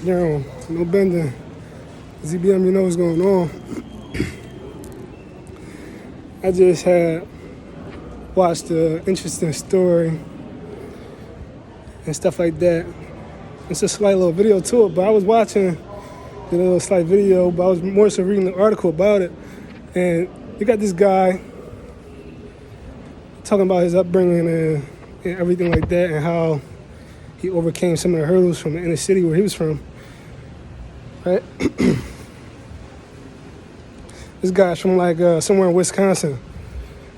Yo, no bending. ZBM, you know what's going on. I just had watched an interesting story and stuff like that. It's a slight little video to it, but I was watching the little slight video, but I was more so reading the article about it. And you got this guy talking about his upbringing and everything like that, and how he overcame some of the hurdles from the inner city where he was from. Right? This guy's from somewhere in Wisconsin.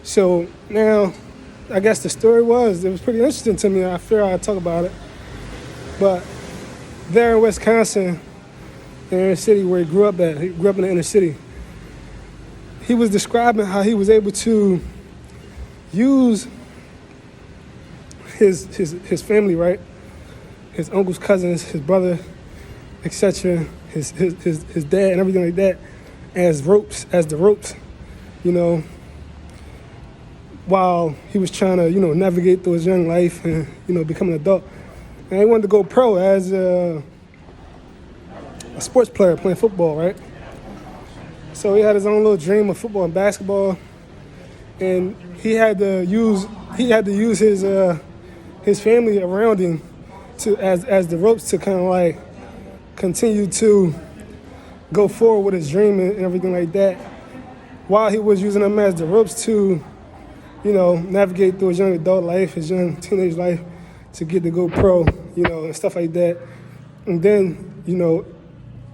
So now, I guess the story it was pretty interesting to me. I figured I'd talk about it. But there in Wisconsin, in the inner city where he grew up at, he grew up in the inner city. He was describing how he was able to use his family, right? His uncles, cousins, his brother, etc., his dad and everything like that, as the ropes, while he was trying to, navigate through his young life and, become an adult. And he wanted to go pro as a sports player playing football, right? So he had his own little dream of football and basketball, and he had to use his family around him to as the ropes to kind of like continue to go forward with his dream and everything like that, while he was using them as the ropes to, navigate through his young adult life, his young teenage life, to get to go pro, and stuff like that. And then,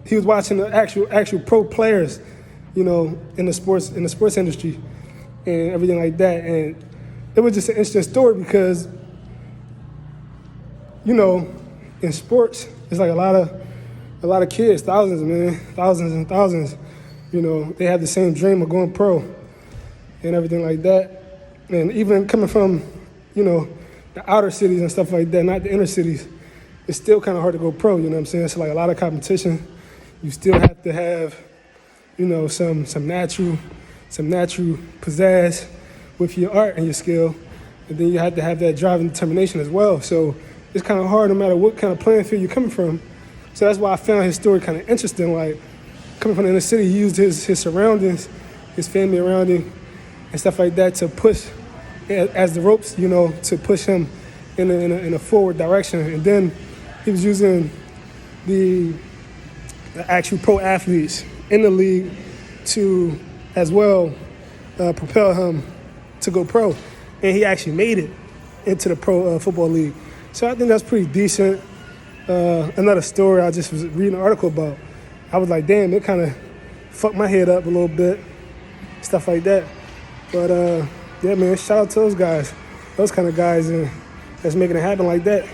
he was watching the actual pro players, in the sports industry and everything like that. And it was just an interesting story because, in sports, it's like a lot of kids, thousands and thousands, they have the same dream of going pro and everything like that. And even coming from, the outer cities and stuff like that, not the inner cities, it's still kind of hard to go pro, you know what I'm saying? It's like a lot of competition. You still have to have, some natural pizzazz with your art and your skill. And then you have to have that drive and determination as well. So it's kind of hard no matter what kind of playing field you're coming from. So that's why I found his story kind of interesting. Like, coming from the inner city, he used his surroundings, his family around him, and stuff like that to push as the ropes, to push him in a forward direction. And then he was using the actual pro athletes in the league to, as well, propel him to go pro. And he actually made it into the pro football league. So I think that's pretty decent. Another story I just was reading an article about. I was like, damn, it kind of fucked my head up a little bit, stuff like that. But yeah, man, shout out to those guys, those kind of guys that's making it happen like that.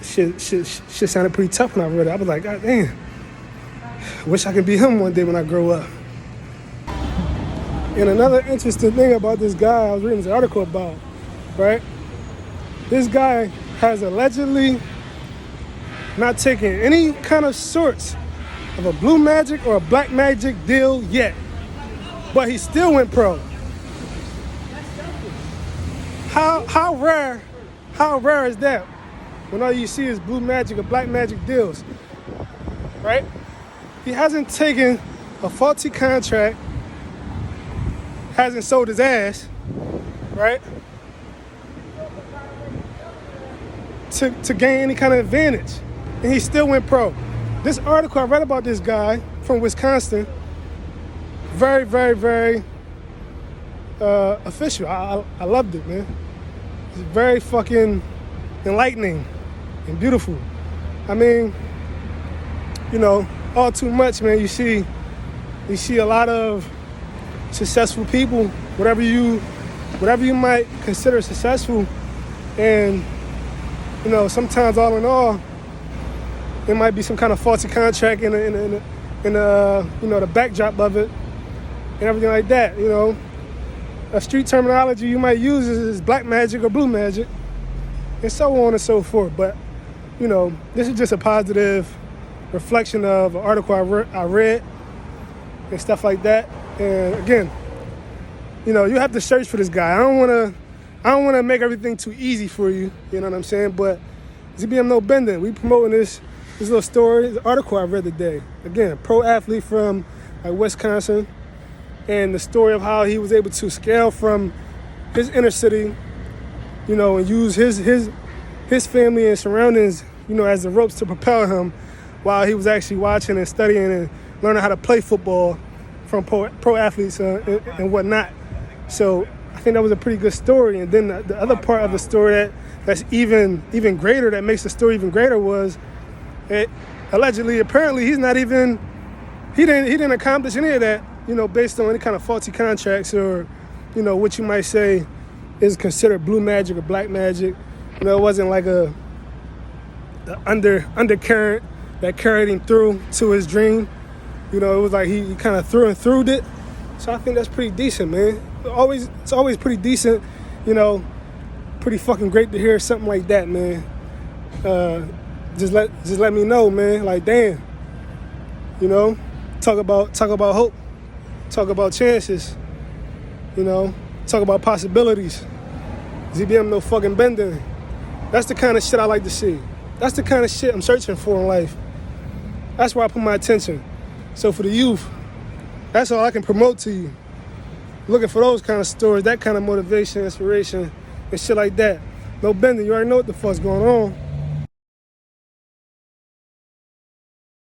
Shit sounded pretty tough when I read it. I was like, God damn, wish I could be him one day when I grow up. And another interesting thing about this guy I was reading this article about, right? This guy has allegedly not taken any kind of sorts of a blue magic or a black magic deal yet, but he still went pro. How rare is that? When all you see is blue magic or black magic deals, right? He hasn't taken a faulty contract, hasn't sold his ass, right? To gain any kind of advantage. And he still went pro. This article I read about this guy from Wisconsin, very, very, very official. I loved it, man. It's very fucking enlightening and beautiful. I mean, all too much, man. You see a lot of successful people, whatever you might consider successful, and sometimes all in all, there might be some kind of faulty contract in the backdrop of it and everything like that. A street terminology you might use is black magic or blue magic, and so on and so forth. But this is just a positive reflection of an article I read and stuff like that. And again, you have to search for this guy. I don't want to make everything too easy for you. You know what I'm saying? But ZBM no bending. We promoting this this little story, the article I read today. Again, a pro athlete from like Wisconsin, and the story of how he was able to scale from his inner city, and use his family and surroundings, as the ropes to propel him, while he was actually watching and studying and learning how to play football from pro athletes and whatnot. So I think that was a pretty good story. And then the other part of the story that's even greater, that makes the story even greater, was apparently he didn't accomplish any of that, based on any kind of faulty contracts or, what you might say is considered blue magic or black magic. It wasn't like a undercurrent that carried him through to his dream. It was like he kind of through and through it. So I think that's pretty decent, man. It's always pretty decent, pretty fucking great to hear something like that, man. Just let me know, man. Like, damn, talk about hope, talk about chances, talk about possibilities. ZBM no fucking bending. That's the kind of shit I like to see. That's the kind of shit I'm searching for in life. That's where I put my attention. So for the youth, that's all I can promote to you. Looking for those kind of stories, that kind of motivation, inspiration, and shit like that. No bending, you already know what the fuck's going on.